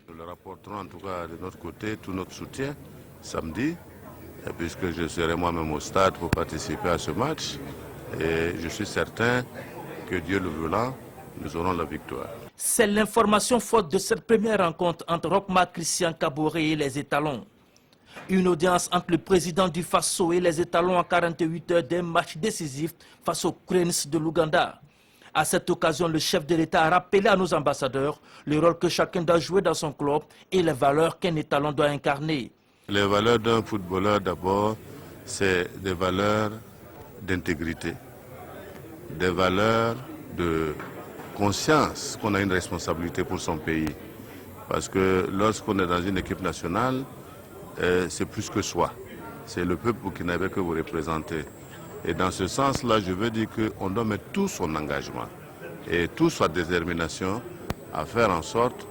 Nous leur apporterons en tout cas de notre côté tout notre soutien samedi, puisque je serai moi-même au stade pour participer à ce match. Et je suis certain que Dieu le voulant, nous aurons la victoire. C'est l'information forte de cette première rencontre entre Rochmark Christian Kaboré et les étalons. Une audience entre le président du Faso et les étalons en 48 heures d'un match décisif face aux Cranes de l'Ouganda. À cette occasion, le chef de l'État a rappelé à nos ambassadeurs le rôle que chacun doit jouer dans son club et les valeurs qu'un étalon doit incarner. Les valeurs d'un footballeur d'abord, c'est des valeurs d'intégrité, des valeurs de conscience qu'on a une responsabilité pour son pays. Parce que lorsqu'on est dans une équipe nationale, c'est plus que soi. C'est le peuple burkinabé que vous représentez. Et dans ce sens-là, je veux dire qu'on doit mettre tout son engagement et toute sa détermination à faire en sorte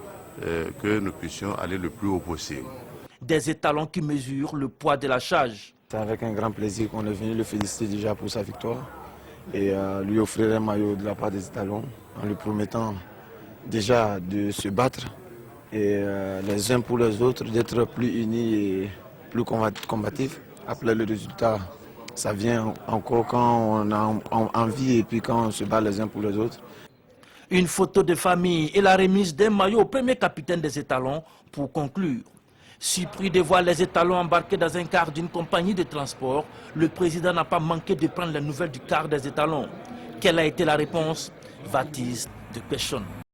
que nous puissions aller le plus haut possible. Des étalons qui mesurent le poids de la charge. C'est avec un grand plaisir qu'on est venu le féliciter déjà pour sa victoire et lui offrir un maillot de la part des étalons en lui promettant déjà de se battre et les uns pour les autres, d'être plus unis et plus combatifs. Après le résultat, ça vient encore quand on a envie et puis quand on se bat les uns pour les autres. Une photo de famille et la remise d'un maillot au premier capitaine des étalons pour conclure. Surpris de voir les étalons embarqués dans un car d'une compagnie de transport, le président n'a pas manqué de prendre les nouvelles du car des étalons. Quelle a été la réponse? Vatis de Peshon.